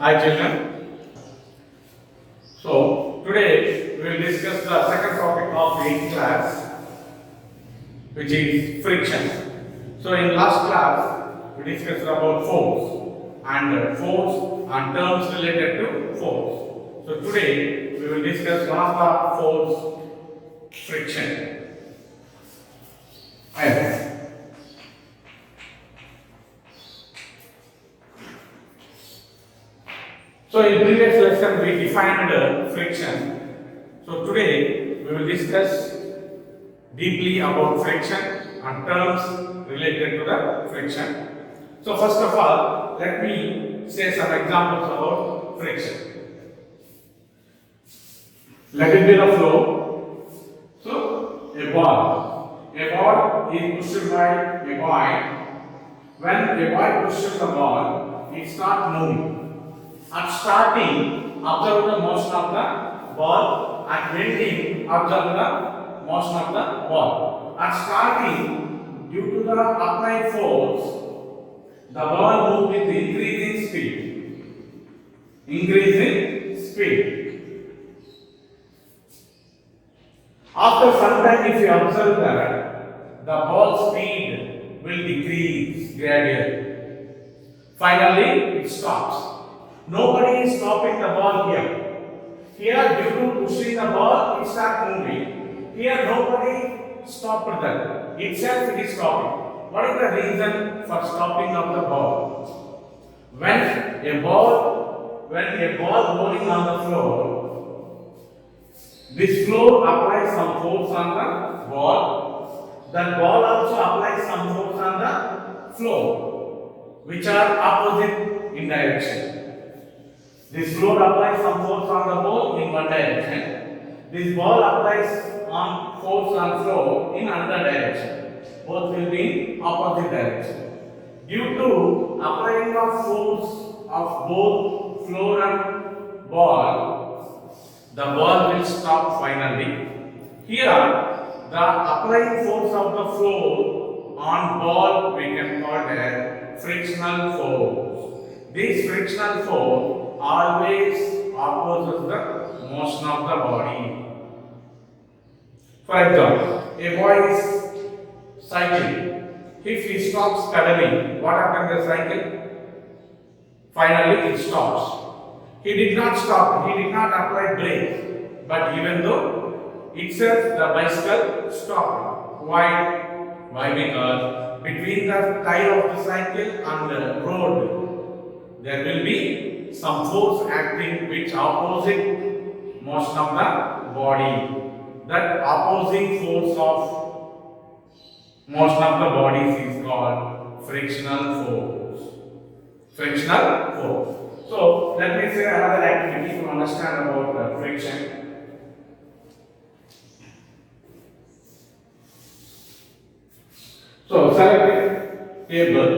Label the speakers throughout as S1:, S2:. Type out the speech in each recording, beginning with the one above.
S1: Hi children. So today we will discuss the second topic of the class, which is friction. So in last class we discussed about force and terms related to force. So today we will discuss one of the force, friction. So in previous lesson we defined friction. So today we will discuss deeply about friction and terms related to the friction. So first of all, let me say some examples about friction. Let it be the flow. So a ball is pushed by a boy. When a boy pushes the ball, it starts moving. At starting, observe the motion of the ball. At ending, observe the motion of the ball. At starting, due to the applied force, the ball moves with increasing speed. Increasing speed. After some time, if you observe that, the ball speed will decrease gradually. Finally, it stops. Nobody is stopping the ball here. Here, due to pushing the ball, it starts moving. Here, nobody stopped that. Itself, it is stopping. What is the reason for stopping of the ball? When a ball rolling on the floor, this floor applies some force on the ball. That ball also applies some force on the floor, which are opposite in direction. This floor applies some force on the ball in one direction. This ball applies force on floor in another direction. Both will be in opposite direction. Due to applying of force of both floor and ball, the ball will stop finally. Here, the applying force of the floor on ball we can call as frictional force. This frictional force always opposes the motion of the body. For example, a boy is cycling. If he stops pedaling, what happens to the cycle? Finally, it stops. He did not stop. He did not apply brakes. But even though itself the bicycle stopped. Why? Why? Because between the tire of the cycle and the road, there will be some force acting which opposite motion of the body. That opposing force of motion of the bodies is called frictional force. Frictional force. So let me say another activity to understand about friction. So select a table.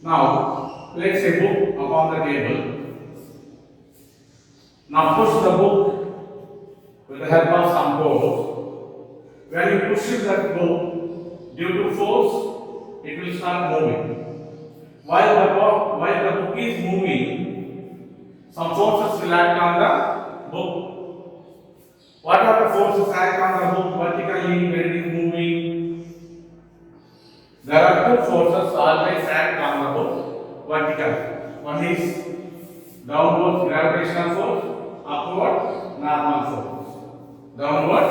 S1: Now place a book upon the table. Now push the book with the help of some force. When you push that book, due to force, it will start moving. While the book is moving, some forces will act on the book. What are the forces act on the book vertically when it is moving? There are two forces always act on the book vertically. One is downward gravitational force, upward normal force. Downward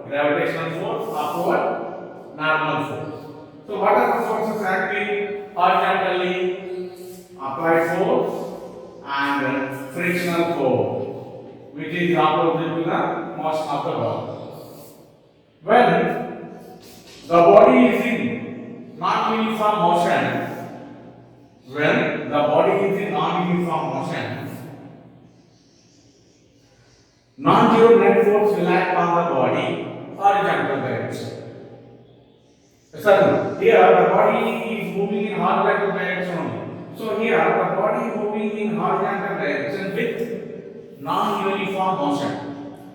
S1: gravitational force, upward normal force. So what are the forces acting horizontally? Applied force and frictional force, which is opposite to the motion of the body. When the body is in non-uniform motion, non-zero net force will act on the body horizontal direction. So here the body is moving in horizontal direction only. So here the body is moving in horizontal direction with non-uniform motion.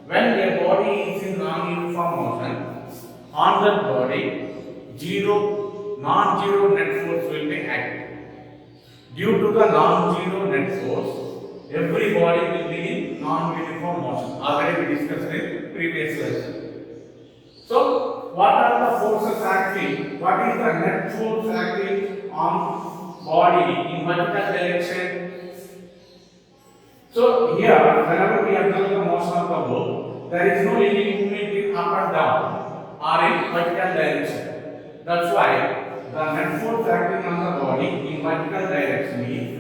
S1: When a body is in non-uniform motion, on that body non-zero net force will be active. Due to the non-zero net force, every body will be in non-uniform motion. Already we discussed in previous lesson. So, what are the forces acting? What is the net force acting on body in vertical direction? So, here, whenever we observe the motion of the ball, there is no any movement in up and down or in vertical direction. That's why the net force acting on the body in vertical direction is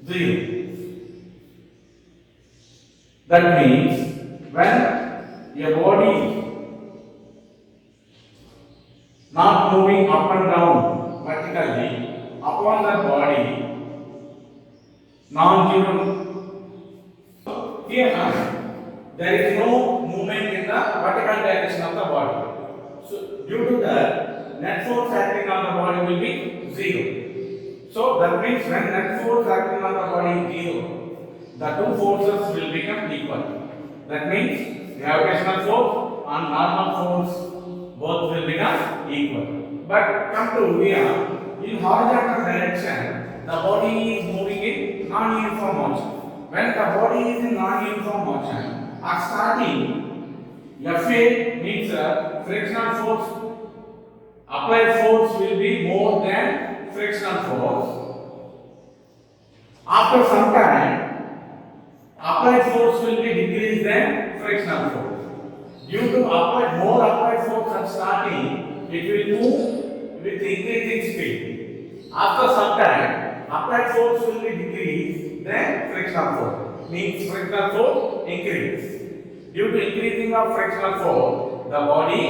S1: 0. That means when a body not moving up and down vertically upon the body non-zero. Here there is no movement in the vertical direction of the body. So due to that, net force acting on the body will be 0. So that means when net force acting on the body is 0, the two forces will become equal. That means gravitational force and normal force both will become equal. But come to here, in horizontal direction, the body is moving in non-uniform motion. When the body is in non-uniform motion, at starting, FA means frictional force, applied force will be more than frictional force. After some time, applied force will be decreased than frictional force. Due to more applied force at starting, it will move with increasing speed. After some time, applied force will be decreased than frictional force. Means frictional force increases. Due to increasing of frictional force, the body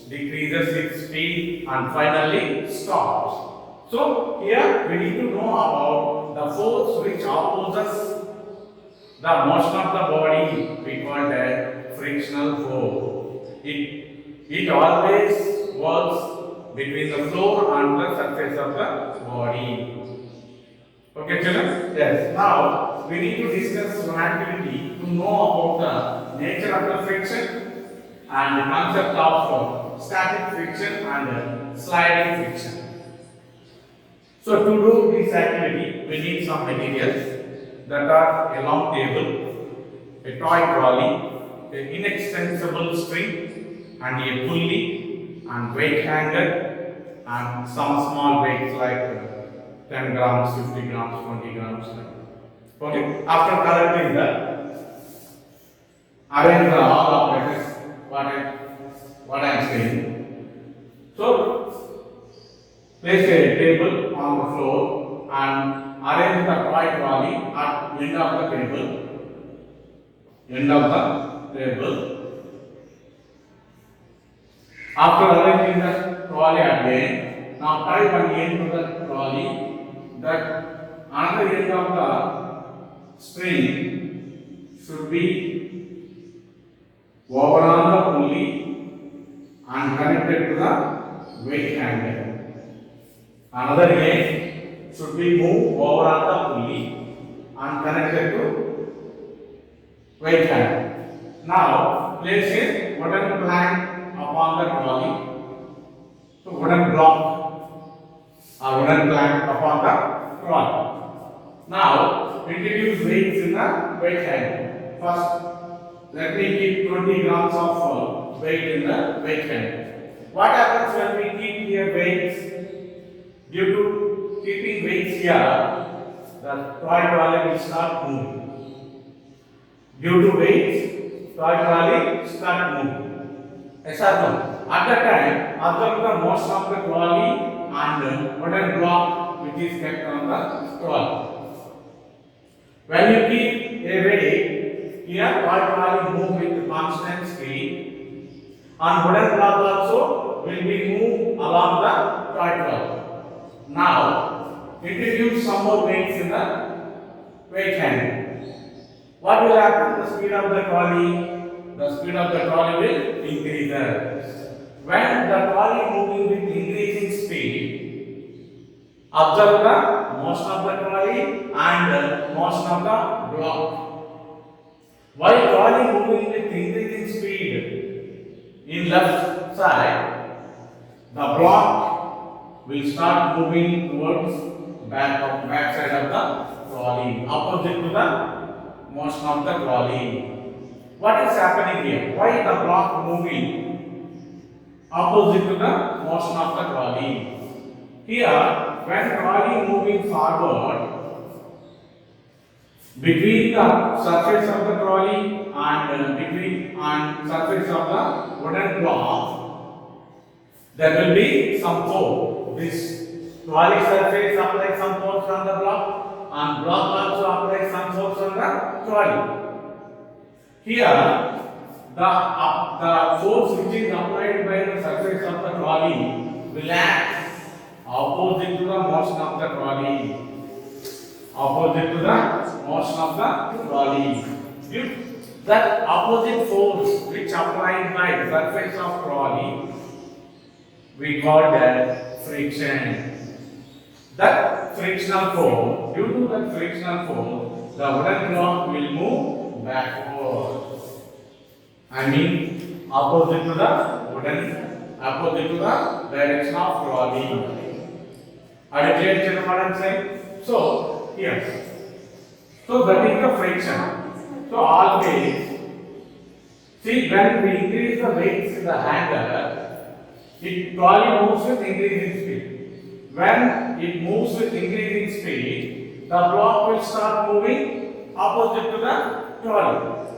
S1: decreases its speed and finally stops. So here we need to know about the force which opposes the motion of the body. We call that frictional force. It always works between the floor and the surface of the body. Okay, children? Yes. Now we need to discuss one activity to know about the nature of the friction and the concept of static friction and sliding friction. So to do this activity, we need some materials that are a long table, a toy trolley, an inextensible string, and a pulley, and weight hanger, and some small weights like 10 grams, 50 grams, 20 grams. Okay. After collecting that, arrange the all apparatus. What I am saying. So place a table on the floor and arrange the toy trolley at end of the table. After arranging the trolley again, now tie one end to the trolley. That another end of the string should be over on the pulley and connected to the weight hanger. Another end should be moved over on the pulley and connected to weight hanger. Now place a wooden plank upon the trolley. So wooden block or wooden plank upon the trolley. Now introduce weights in the weight hanger. First, let me keep 20 grams of weight in the weight hanger. What happens when we keep here weights? Due to keeping weights here, the toy trolley will start moving. Due to weights, toy trolley start moving. Yes or no? At that time, observe the motion of the trolley and wooden block which is kept on the trolley. When you keep a weight, here toy trolley move with constant speed, and wooden block also will be moved along the toy trolley. Now, introduce some more weights in the weight hanger. What will happen? The speed of the trolley will increase. When the trolley moving with increasing speed, observe the motion of the trolley and motion of the block. While trolley moving with increasing speed in left side, the block will start moving towards back side of the trolley, opposite to the motion of the trolley. What is happening here? Why the block moving opposite to the motion of the trolley? Here, when trolley moving forward, between the surface of the trolley and surface of the wooden block, there will be some force. This trolley surface applies some force on the block, and block also applies some force on the trolley. Here, the force which is applied by the surface of the trolley will act opposite to the motion of the trolley. Opposite to the motion of the trolley. If that opposite force which applied by the surface of trolley, we call that friction. That frictional force, due to that frictional force, the wooden block will move backward. I mean opposite to the direction of trolley. Are you clear, children, what I am saying? So, here. So that is the friction. So always, see, when we increase the weights in the hanger, it trolley moves with increasing speed. When it moves with increasing speed, the block will start moving opposite to the trolley.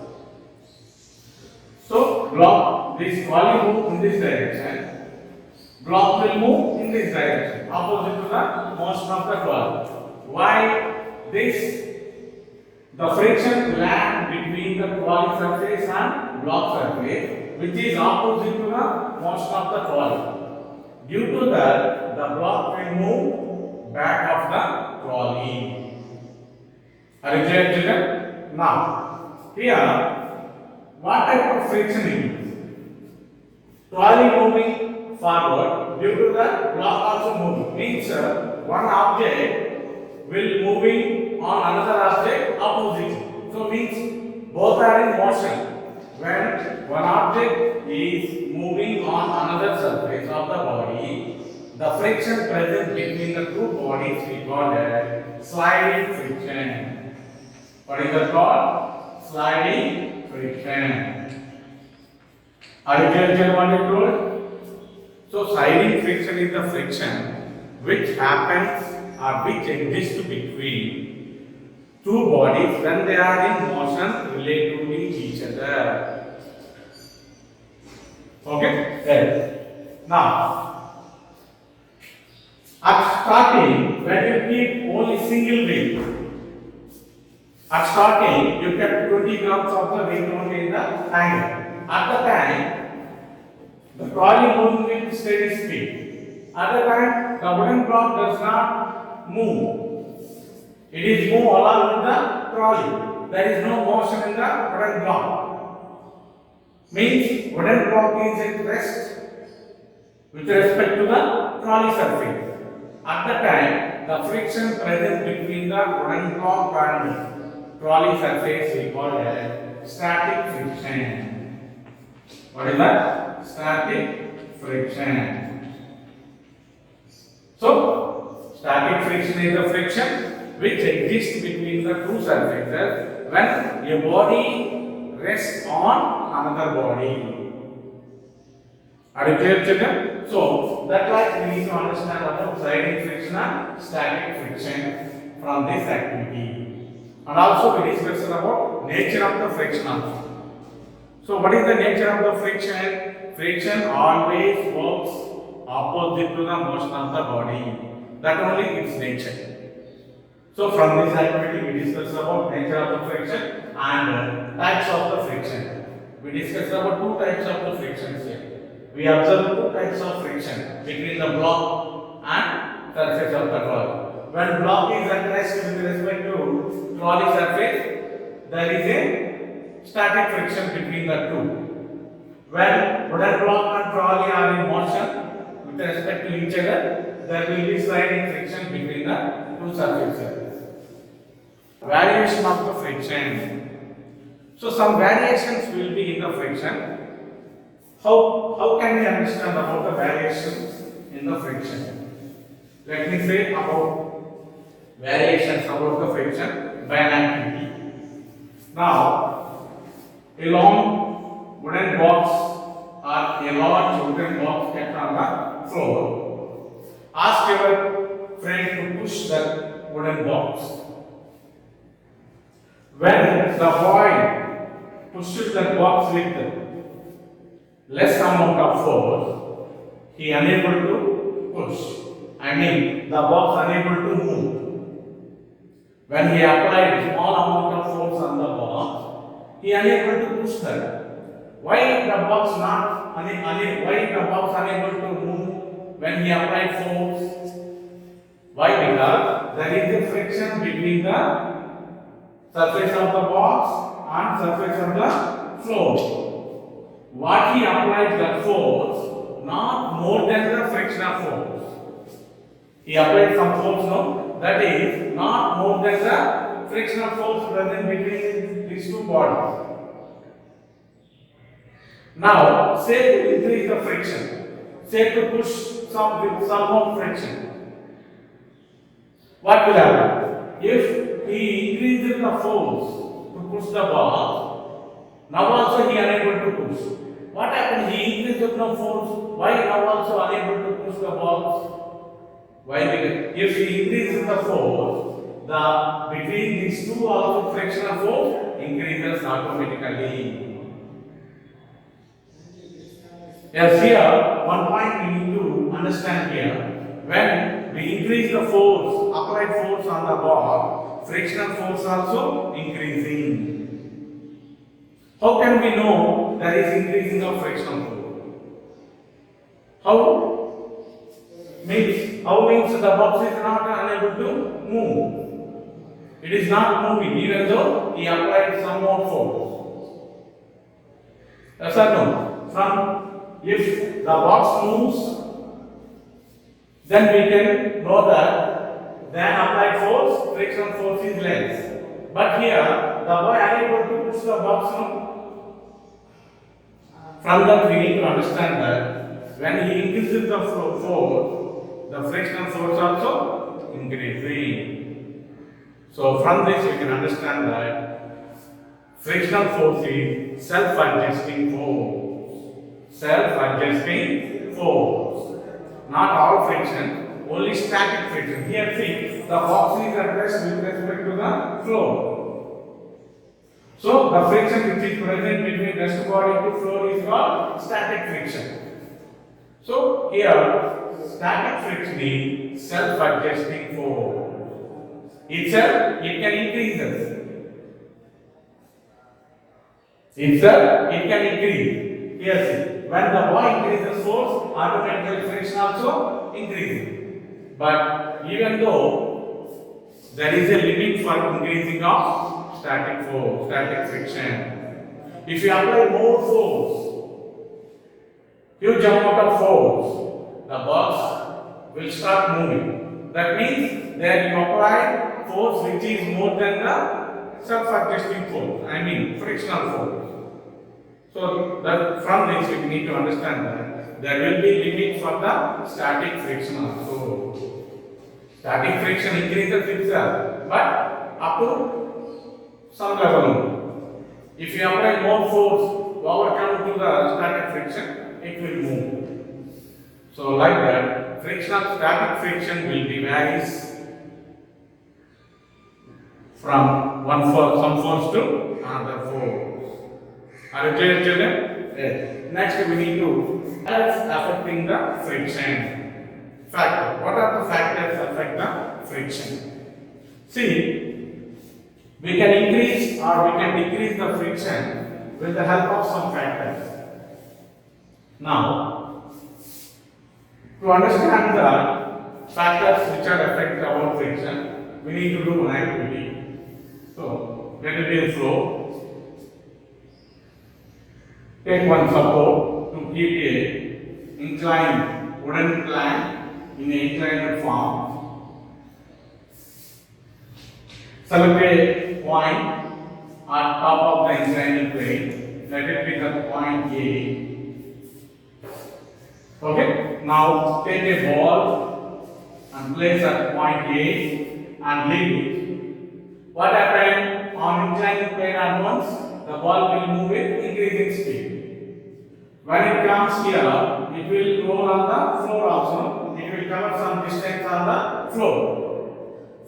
S1: So this trolley moves in this direction. Block will move in this direction, opposite to the motion of the trolley. Why this? The friction will act between the trolley surface and block surface, which is opposite to the motion of the trolley. Due to that, the block will move back of the trolley. Are you clear, children? Now, here, what type of friction it is? Trolley moving forward, due to the block also moving. Means one object will moving on another object opposite. So means both are in motion. When one object is moving on another surface of the body, the friction present between the two bodies we call it sliding friction. What is that called? Sliding friction. Are you clear what I told? So sliding friction is the friction which happens or which exists between two bodies when they are in motion related to each other. Okay? Yes. Now, at starting, when you keep only single weight, at starting you kept 20 grams of the weight only in the hanger. At the time, the trolley moving with steady speed. At the time, the wooden block does not move. It is moved along with the trolley. There is no motion in the wooden block. Means wooden block is at rest with respect to the trolley surface. At the time, the friction present between the wooden block and trolley surface we call it static friction. What is that? Static friction. So, static friction is the friction which exists between the two surfaces when a body rests on another body. Are you clear, children? So, that's why we need to understand about sliding friction and static friction from this activity. And also we discussed about nature of the friction also. So, what is the nature of the friction? Friction always works opposite to the motion of the body. That only its nature. So, from this activity we discussed about nature of the friction and types of the friction. We discussed about two types of the frictions here. We observed two types of friction between the block and surface of the trolley. When block is at rest with respect to trolley surface, there is a static friction between the two. When wooden block and trolley are in motion with respect to each other, there will be sliding friction between the two surfaces. Variation of the friction. So some variations will be in the friction. How can we understand about the variations in the friction? Let me say about variations about the friction by an activity. Now, a long wooden box or a large wooden box kept on the floor. Ask your friend to push that wooden box. When the boy pushes that box with less amount of force, he unable to push. I mean, the box unable to move. When he applied small amount of force on the box, he unable to push that. Why the box not why the box unable to move when he applied force? Why? Because there is a friction between the surface of the box and surface of the floor. What he applied the force, not more than the frictional force. He applied some force, no? That is not more than the frictional force present between these two bodies. Now, say to increase the friction, say to push with some more friction. What will happen? If he increases the force to push the box, now also he unable to push. What happened? He increases the force. Why now also unable to push the box? Why? Because if he increases the force, the between these two also frictional force increases automatically. Yes, here one point we need to understand here. When we increase the force, applied force on the box, frictional force also increasing. How can we know there is increasing of frictional force? How? How means the box is not unable to move. It is not moving even though he applied some more force. Yes or no? If the box moves, then we can know that then applied force, frictional force is less. But here, the boy unable to push the box. No? From that we need to understand that when he increases the force, the frictional force also increasing. So from this we can understand that frictional force is self-adjusting force. Self-adjusting force. Not all friction, only static friction. Here see, the box is at rest with respect to the floor. So the friction which is present between rest body to floor is called static friction. So here, static friction is self-adjusting force. It can increase it. It can increase. Here see, when the boy increases force, automatically friction also increases. But even though there is a limit for increasing of static force, static friction. If you apply more force, huge amount of force, the box will start moving. That means that you apply force which is more than the self-adjusting force, I mean frictional force. So that from this we need to understand that there will be limit for the static friction also. Static friction increases itself, but up to some level. If you apply more force to overcome to the static friction, it will move. So like that, static friction will be varies from some force to another force. Are you clear, children? Yes. Next we need to affecting the friction factor. What are the factors affect the friction? See, we can increase or we can decrease the friction with the help of some factors. Now, to understand the factors which are affect our friction, we need to do an activity. So, let it be a flow. Take one support to keep a inclined wooden plank in an inclined form. Select a point at top of the inclined plane. Let it be the point A. Okay. Now take a ball and place at point A and leave it. What happened on inclining plane at once? The ball will move with increasing speed. When it comes here, it will roll on the floor also. It will cover some distance on the floor.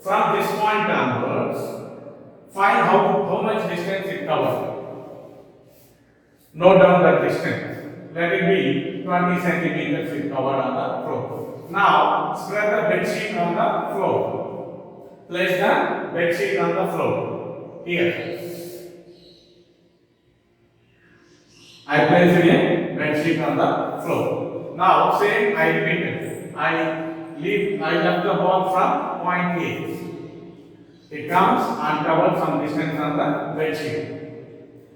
S1: From this point onwards, find how much distance it covers. Note down the distance. Let it be 20 centimeters it covered on the floor. Now spread the bed sheet on the floor. Place the bed sheet on the floor. Here. I placed a bed sheet on the floor. Now same I repeated. I left the ball from point A. It comes and covers some distance on the bed sheet.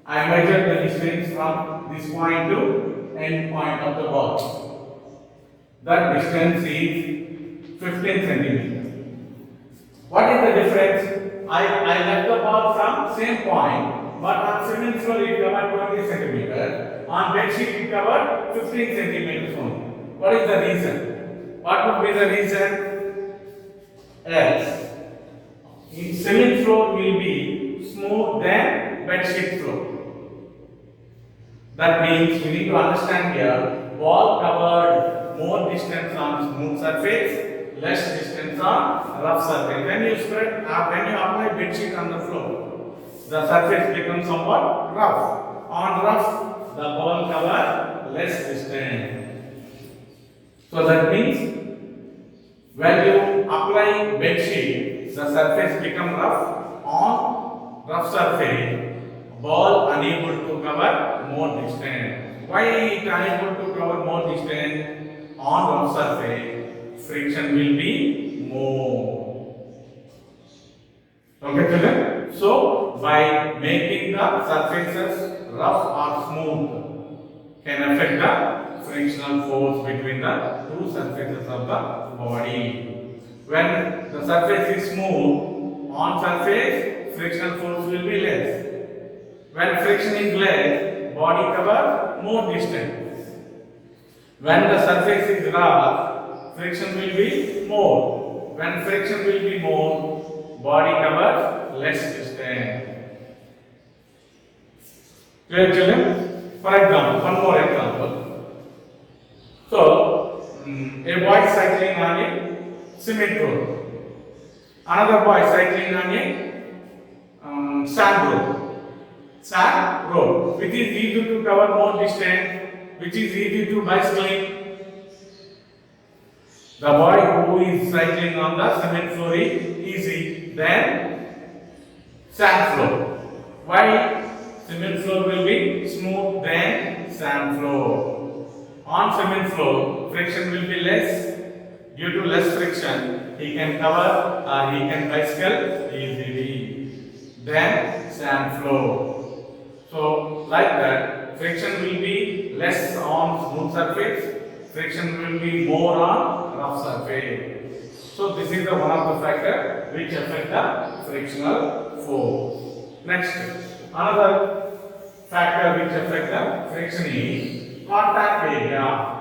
S1: I measured the distance from this point to end point of the ball. That distance is 15 centimeters. What is the difference? I left the ball from same point, but on cement floor it covered 20 centimeters. On bed sheet it covered 15 centimeters only. What is the reason? What would be the reason? Else, in cement floor will be smooth than bed sheet floor. That means we need to understand here, ball covered more distance on smooth surface, less distance on rough surface. When you apply bed sheet on the floor, the surface becomes somewhat rough. On rough, the ball covers less distance. So that means when you apply bed sheet, the surface becomes rough. On rough surface, ball unable to cover more distance. Why it unable to cover more distance? On rough surface, friction will be more. Okay, children? So, by making the surfaces rough or smooth, can affect the frictional force between the two surfaces of the body. When the surface is smooth, on surface, frictional force will be less. When friction is less, body covers more distance. When the surface is rough, friction will be more. When friction will be more, body covers less distance. Clear, children? For example, one more example. So, a boy cycling on a cement road. Another boy cycling on a sand road. Sand road, which is easy to cover more distance, which is easy to bicycling. The boy who is cycling on the cement floor is easy than sand floor. Why? Cement floor will be smooth than sand floor. On cement floor, friction will be less. Due to less friction, he can cover or he can bicycle easily than sand floor. So, like that, friction will be less on smooth surface, friction will be more on rough surface. So, this is the one of the factors which affect the frictional force. Next, another factor which affect the friction is contact area.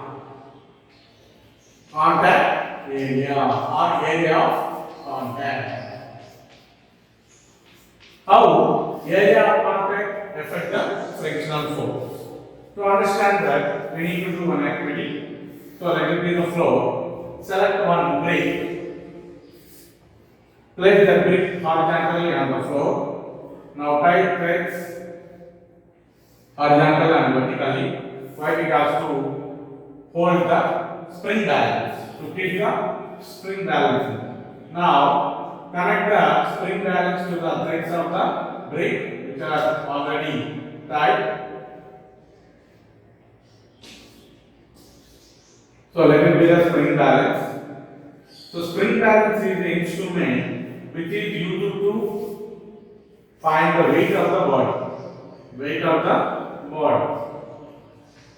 S1: Contact area or area of contact. How area of contact affect the frictional force? To understand that, we need to do one activity. So let it be the floor. Select one brick. Place the brick horizontally on the floor. Now tie threads horizontally and vertically. Why? Because to hold the spring balance. To keep the spring balance. Now connect the spring balance to the threads of the brick, which are already tied. So let it be the spring balance. So spring balance is the instrument which is used to find the weight of the body. Weight of the body.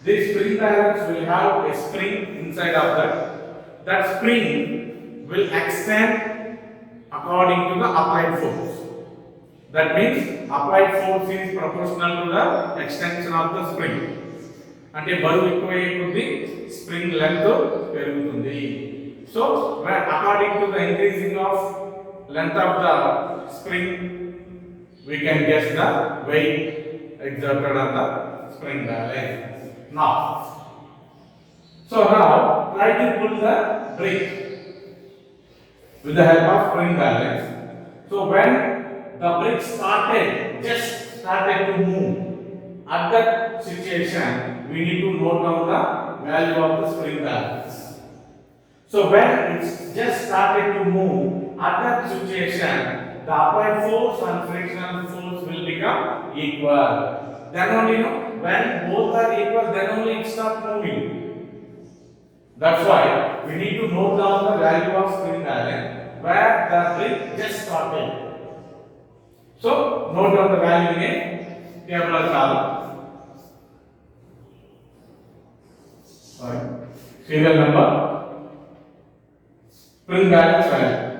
S1: This spring balance will have a spring inside of that. That spring will extend according to the applied force. That means applied force is proportional to the extension of the spring. అంటే బరువు ఎక్కువయ్యే కొద్దీ spring length పెరుగుతుంది. So, according to the increasing of length of the spring, we can guess the weight exerted on the spring balance. Now, so now try to pull the brick with the help of spring balance. So when the brick just started to move, at that situation, we need to note down the value of the spring balance. So when it's just started to move, at that situation, the applied force and frictional force will become equal. Then only, when both are equal, then only it starts moving. That's why we need to note down the value of spring balance where the brick just started. So note down the value in a tabular column. Serial number, spring balance value.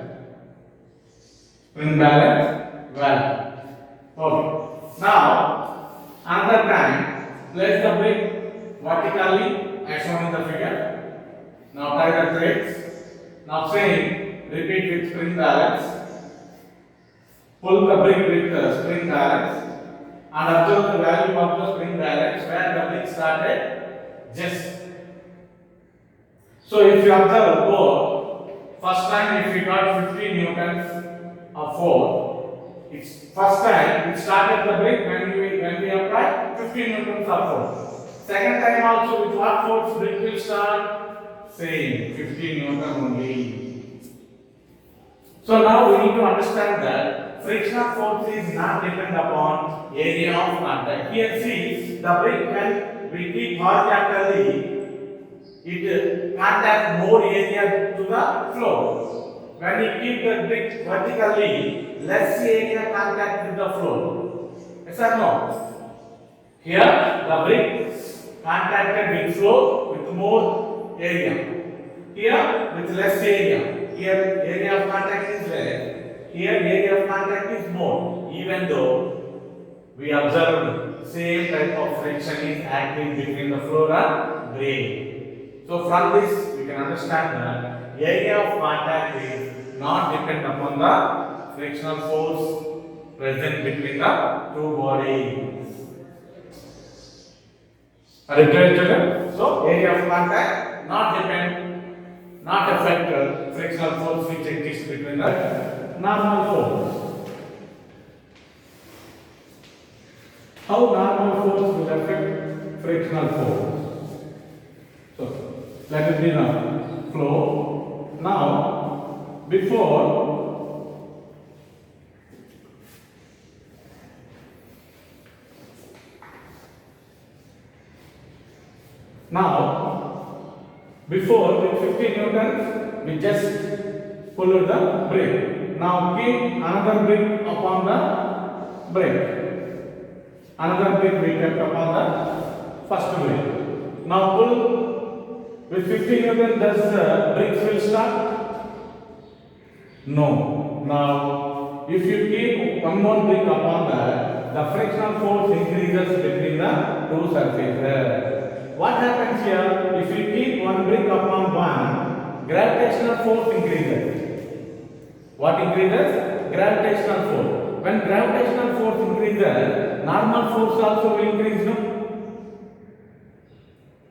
S1: Spring balance value. Okay. Now, another time, place the brick vertically as shown in the figure. Now tie the threads. Now same, repeat with spring balance. Pull the brick with the spring balance and observe the value of the spring balance where the brick started just. So if you observe both, first time if we got 50 newtons of force, it's first time it started the brick when we applied 50 newtons of force. Second time also with what force brick will start? Same, 50 newton only. So now we need to understand that frictional force is not dependent upon area of contact. Here see the brick when we keep horizontally, it contact more area to the floor. When we keep the brick vertically, less area contact with the floor. Yes or no? Here the brick contacted with floor with more area. Here with less area. Here area of contact is less. Here area of contact is more. Even though we observed same type of friction is acting between the floor and brick. So from this we can understand that area of contact is not dependent upon the frictional force present between the two bodies. Are you clear, children? So area of contact not affect frictional force which exists between the normal force. How normal force will affect frictional force? So let it be the flow. Now, before with 50 newtons, we just pulled the brake. Now keep another brake upon the brake. Another brake we kept upon the first brake. Now pull. With 50 newton, does the brakes will start? No. Now, if you keep one more brake upon that, the frictional force increases between the two surfaces. What happens here? If you keep one brake upon one, gravitational force increases. What increases? Gravitational force. When gravitational force increases, normal force also will increase, no?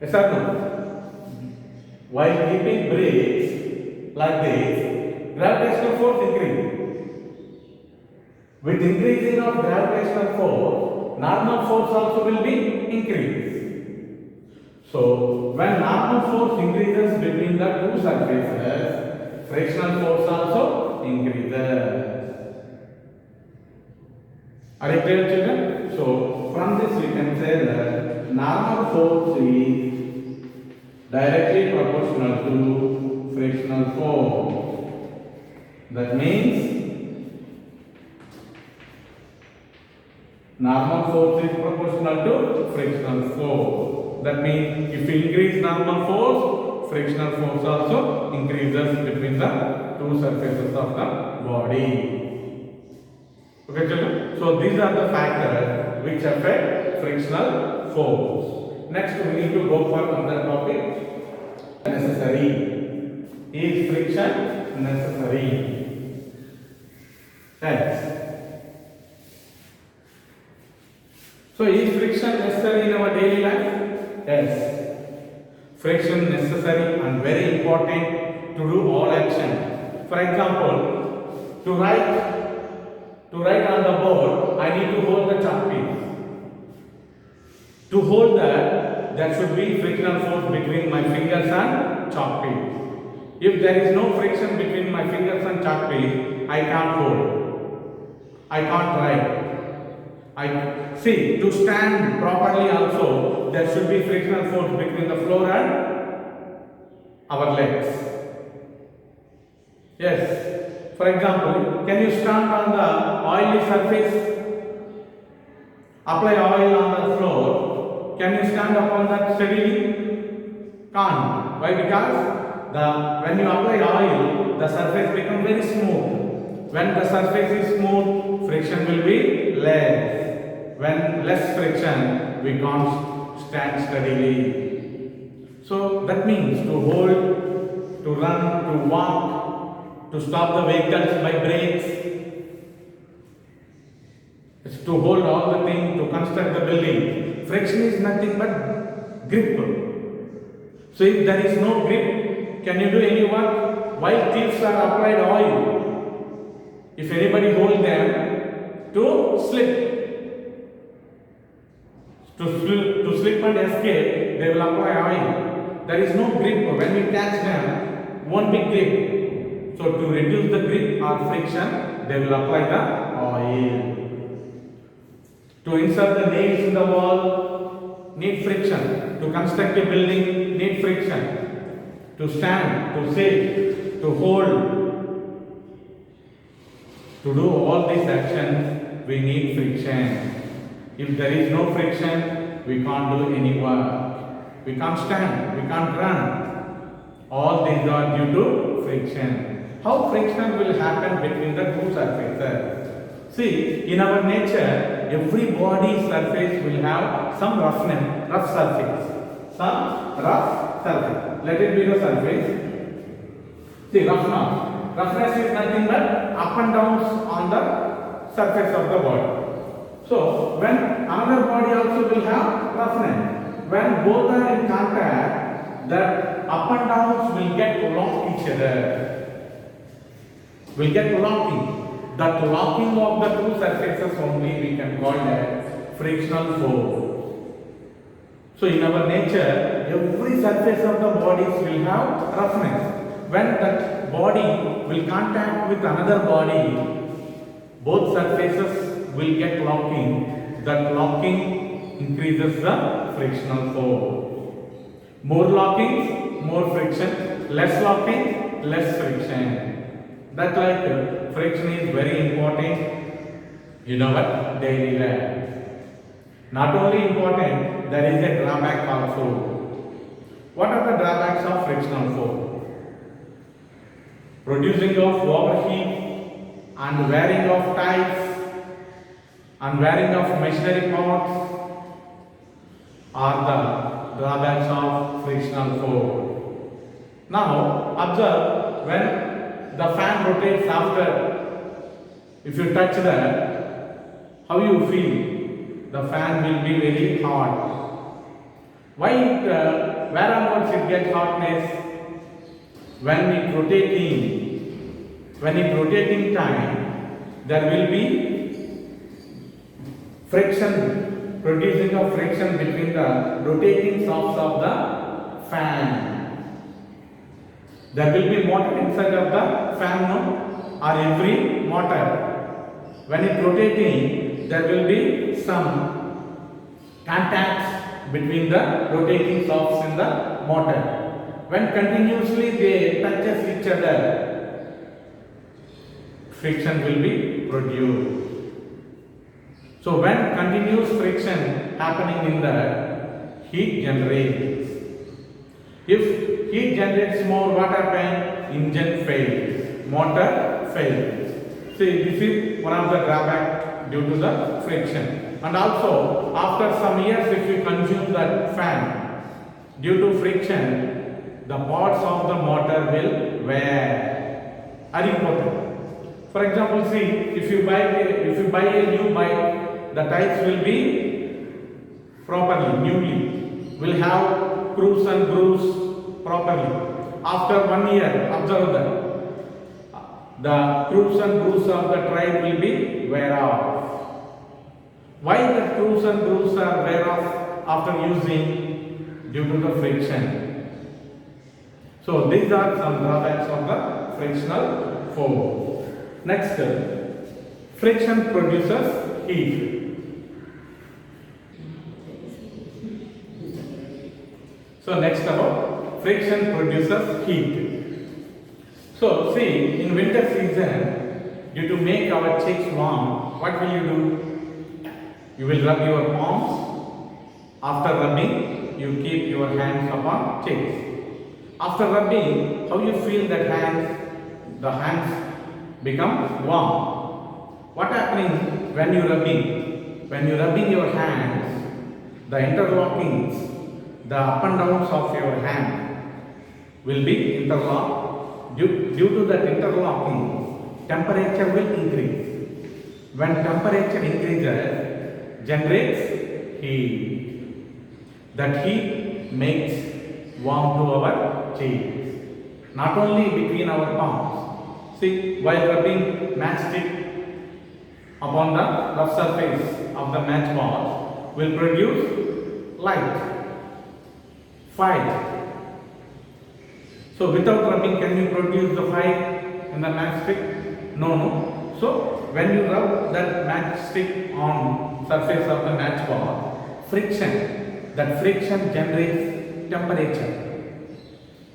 S1: Yes or no? While keeping brakes like this, gravitational force increases. With increasing of gravitational force, normal force also will be increased. So, when normal force increases between the two surfaces, frictional force also increases. Are you clear, children? So, from this we can say that normal force is directly proportional to frictional force. That means normal force is proportional to frictional force. That means if you increase normal force, frictional force also increases between the two surfaces of the body. Okay, children? So these are the factors which affect frictional force. Next, we need to go for another topic. Necessary. Is friction necessary? Yes. So is friction necessary in our daily life? Yes. Friction necessary and very important to do all action. For example, to write on the board, I need to hold the chalk piece. To hold that, there should be frictional force between my fingers and chalk piece. If there is no friction between my fingers and chalk piece, I can't hold. I can't write. I see, to stand properly also, there should be frictional force between the floor and our legs. Yes. For example, can you stand on the oily surface? Apply oil on the floor. Can you stand upon that steadily? Can't. Why? Because when you apply oil, the surface becomes very smooth. When the surface is smooth, friction will be less. When less friction, we can't stand steadily. So that means to hold, to run, to walk, to stop the vehicles by brakes, it's to hold all the things, to construct the building. Friction is nothing but grip. So if there is no grip, can you do any work? While thieves are applied oil, if anybody holds them, to slip. To slip and escape, they will apply oil. There is no grip. When we catch them, won't be grip. So to reduce the grip or friction, they will apply the oil. To insert the nails in the wall, need friction. To construct a building, need friction. To stand, to sit, to hold. To do all these actions, we need friction. If there is no friction, we can't do any work. We can't stand, we can't run. All these are due to friction. How friction will happen between the two surfaces? See, in our nature, every body surface will have some rough surface. Some rough surface. Let it be the surface. See, roughness. Roughness is nothing but up and downs on the surface of the body. So, when another body also will have roughness, when both are in contact, the up and downs will get locked each other. Will get locking. That locking of the two surfaces only we can call as frictional force. So, in our nature, every surface of the bodies will have roughness. When that body will contact with another body, both surfaces will get locking. That locking increases the frictional force. More locking, more friction. Less locking, less friction. That like friction is very important in our daily life. Not only important, there is a drawback also. What are the drawbacks of frictional force? Producing of overheat and wearing of ties and wearing of machinery parts are the drawbacks of frictional force. Now observe, when the fan rotates after, if you touch that, how you feel? The fan will be very hot. Why where onwards it gets hotness? When it rotating time, there will be friction, producing of friction between the rotating shafts of the fan. There will be motor inside of the fan, no? Or every motor. When it rotating, there will be some contacts between the rotating shafts in the motor. When continuously they touches each other, friction will be produced. So when continuous friction happening in the heat generates. If heat generates more, what happens? Engine fails, motor fails. See, this is one of the drawbacks due to the friction. And also, after some years, if you consume that fan, due to friction, the parts of the motor will wear. Are important. For example, see, if you buy a new bike, the tires will be properly, newly, will have cruise and grooves properly. After 1 year, observe that the cruise and grooves of the tire will be wear off. Why the cruise and grooves are wear off after using? Due to the friction. So these are some drawbacks of the frictional force. Next, friction produces heat. So next about friction produces heat. So see, in winter season, due to make our cheeks warm, what will you do? You will rub your palms. After rubbing, you keep your hands upon cheeks. After rubbing, how you feel that the hands become warm. What happening when you rubbing? When you rubbing your hands, the interlockings, the up and downs of your hand will be interlocked. Due to that interlocking, temperature will increase. When temperature increases, generates heat. That heat makes warm to our cheeks. Not only between our palms. See, while rubbing matchstick upon the rough surface of the match ball will produce light, fire. So without rubbing, can you produce the fire in the matchstick? No. So when you rub that matchstick on surface of the match ball, that friction generates temperature.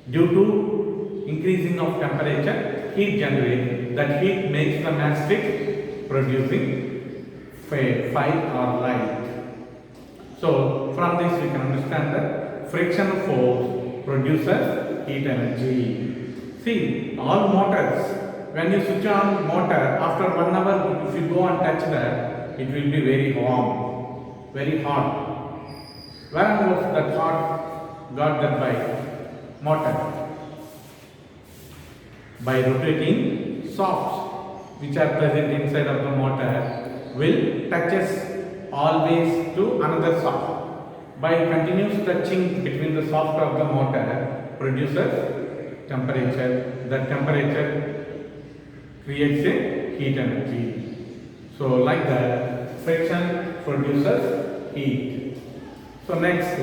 S1: Due to increasing of temperature, heat generates. That heat makes the matchstick producing fire or light. So from this we can understand that friction force produces heat energy. See, all motors, when you switch on motor, after 1 hour, if you go and touch that, it will be very warm, very hot. Where was that hot got that by motor? By rotating shafts which are present inside of the motor will touches always to another shaft. By continuous touching between the shaft of the motor produces temperature. That temperature creates a heat energy. So like that, friction produces heat. So next,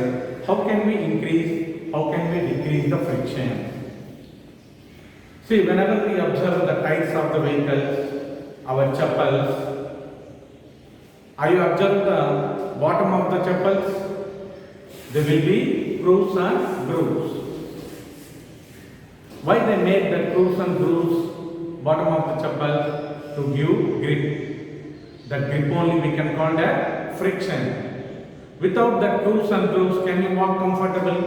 S1: how can we decrease the friction? See, whenever we observe the tires of the vehicles, our chappals, are you observe the bottom of the chappals? There will be grooves and grooves. Why they made the grooves and grooves bottom of the chappal? To give grip. That grip only we can call that friction. Without that grooves and grooves, can you walk comfortable?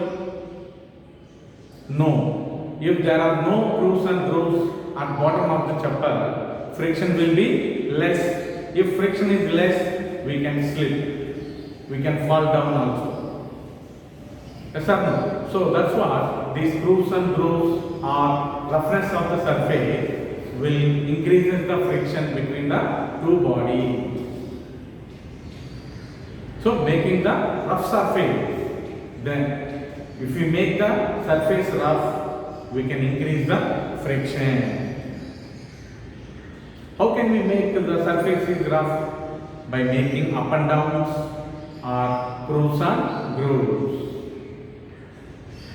S1: No. If there are no grooves and grooves at bottom of the chappal, friction will be less. If friction is less, we can slip. We can fall down also. Yes or no? So that's what these grooves and grooves or roughness of the surface will increases the friction between the two bodies. So making the rough surface, then if we make the surface rough, we can increase the friction. How can we make the surface rough? By making up and downs or grooves and grooves.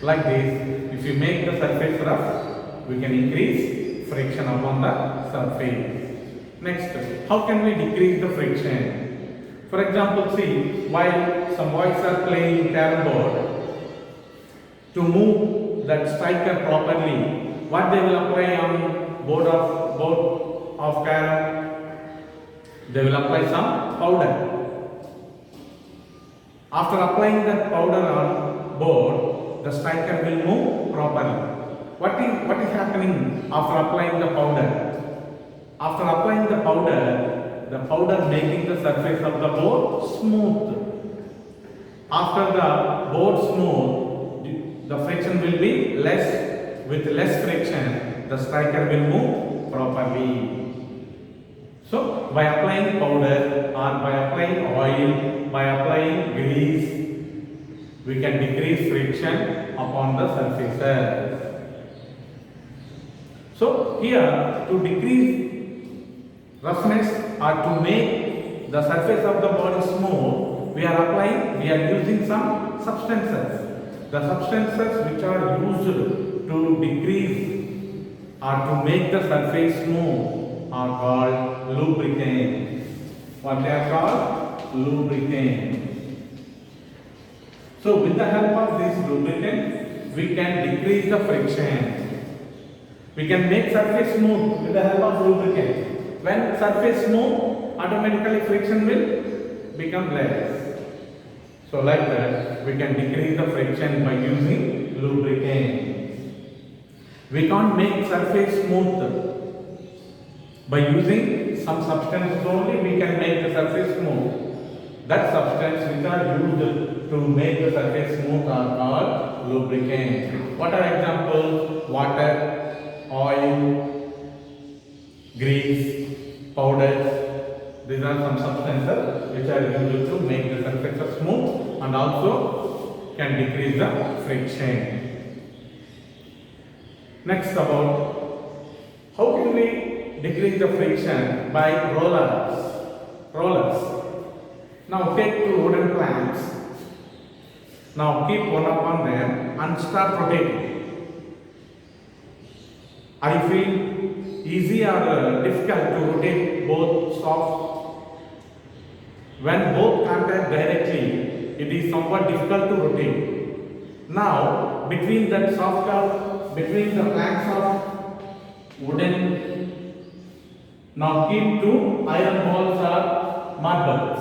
S1: Like this, if you make the surface rough, we can increase friction upon the surface. Next, how can we decrease the friction? For example, see, while some boys are playing carrom board, to move that striker properly, what they will apply on board of carrom? They will apply some powder. After applying that powder on board, the striker will move properly. What is happening after applying the powder? After applying the powder making the surface of the board smooth. After the board smooth, the friction will be less. With less friction, the striker will move properly. So by applying powder or by applying oil, by applying grease, we can decrease friction upon the surfaces. So here, to decrease roughness or to make the surface of the body smooth, we are using some substances. The substances which are used to decrease or to make the surface smooth are called lubricants. What they are called? Lubricants. So with the help of this lubricant, we can decrease the friction. We can make surface smooth with the help of lubricant. When surface smooth, automatically friction will become less. So like that, we can decrease the friction by using lubricant. We can't make surface smooth by using some substance only. We can make the surface smooth. That substance which are used to make the surface smooth are called lubricants. What are examples? Water, oil, grease, powders. These are some substances which are used to make the surface smooth and also can decrease the friction. Next, about how can we decrease the friction by rollers. Now take two wooden planks. Now keep one upon them and start rotating. Are you feel easy or difficult to rotate both soft? When both contact directly, it is somewhat difficult to rotate. Now between that between the planks of wooden, now keep two iron balls or marbles.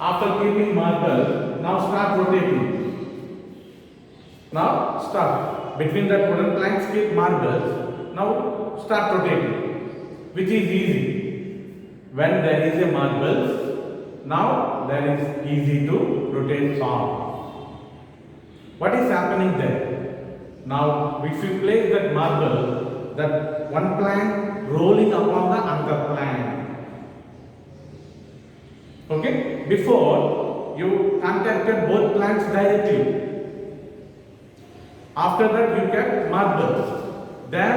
S1: After keeping marble, now start rotating. Now start. Between that wooden planks keep marbles. Now start rotating, which is easy. When there is a marble, now there is easy to rotate soft. What is happening there? Now if you place that marble, that one plank rolling upon the other plank. Okay? Before you contacted both planks directly. After that you get marbles. Then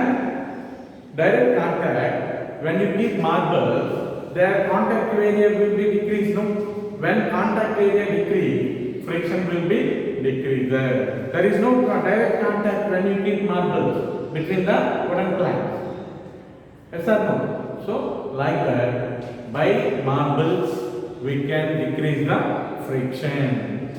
S1: direct contact, when you keep marbles, their contact area will be decreased. No? When contact area decrease, friction will be decreased. There is no direct contact when you keep marbles between the wooden planks. Yes or no? So like that, by marbles we can decrease the friction.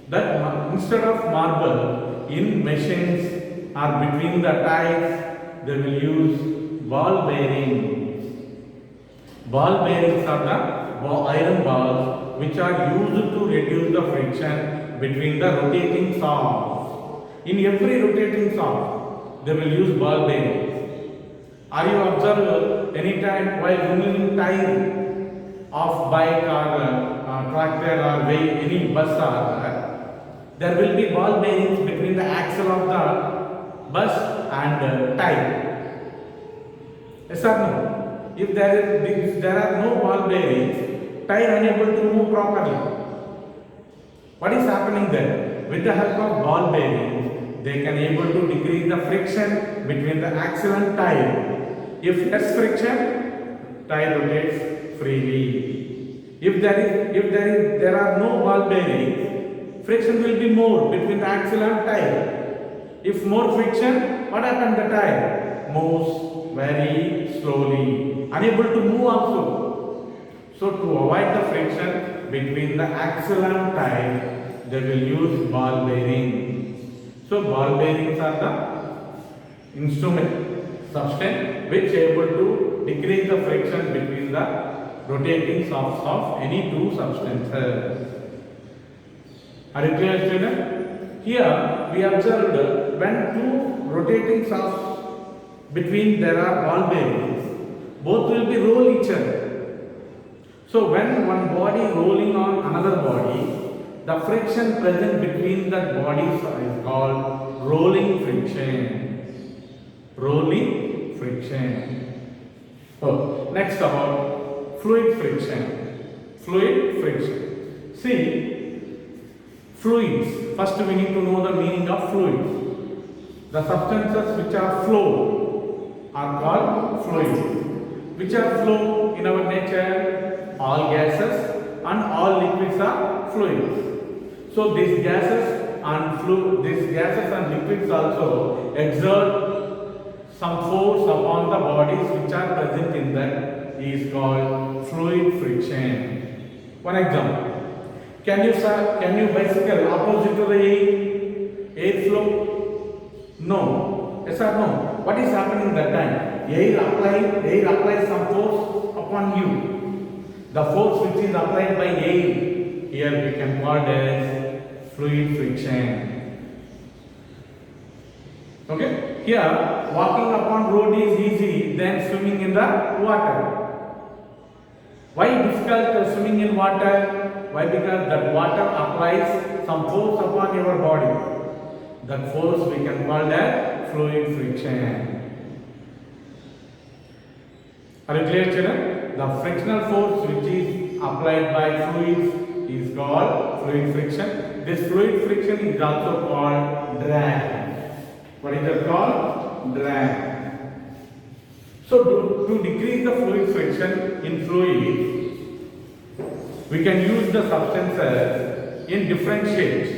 S1: That instead of marble, in machines or between the ties, they will use ball bearings. Ball bearings are the iron balls which are used to reduce the friction between the rotating shafts. In every rotating shaft, they will use ball bearings. Are you observed any time while removing tires of bike or tractor or any bus there will be ball bearings between the axle of the bus and tire. Yes or no? If there are no ball bearings, tire unable to move properly. What is happening there? With the help of ball bearings, they can able to decrease the friction between the axle and tire. If less friction, tire rotates freely. If there are no ball bearings, friction will be more between the axle and tire. If more friction, what happens? The tire moves very slowly, unable to move also. So to avoid the friction between the axle and tire, they will use ball bearings. So ball bearings are the instrument substance which able to decrease the friction between the rotating shafts of any two substances. Are you clear, student? Here we observed when two rotating shafts between there are ball bearings, both will be roll each other. So when one body rolling on another body, the friction present between that bodies is called rolling friction. Rolling friction. So next about fluid friction. Fluid friction. See, fluids. First we need to know the meaning of fluids. The substances which are flow are called fluids. Which are flow in our nature? All gases and all liquids are fluids. So these gases and liquids also exert some force upon the bodies which are present in that is called fluid friction. One example: can you bicycle opposite to the air flow? No. Yes or no? What is happening that time? Air applies some force upon you. The force which is applied by air, here we can call it as fluid friction. Okay? Here, walking upon road is easy than swimming in the water. Why difficult swimming in water? Why? Because that water applies some force upon your body. That force we can call that fluid friction. Are you clear, children? The frictional force which is applied by fluids is called fluid friction. This fluid friction is also called drag. What is it called? Drag. So to decrease the fluid friction in fluids, we can use the substances in different shapes.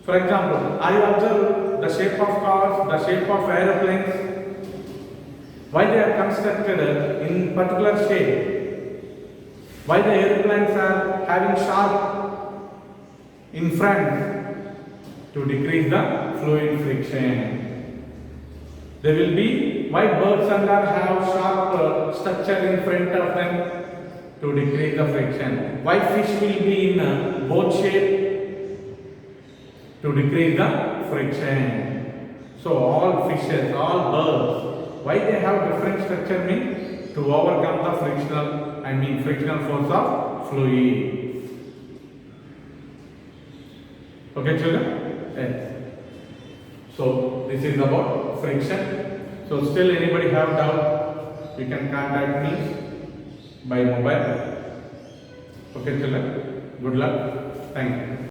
S1: For example, are you observe the shape of cars, the shape of aeroplanes? Why they are constructed in particular shape? Why the airplanes are having sharp in front? To decrease the fluid friction. There will be why birds and are have sharp structure in front of them? To decrease the friction. Why fish will be in boat shape? To decrease the friction. So all fishes, all birds, why they have different structure means to overcome the frictional force of fluid. Okay, children? Yes. So this is about friction. So still anybody have doubt? You can contact me by mobile. Okay, children. Good luck. Thank you.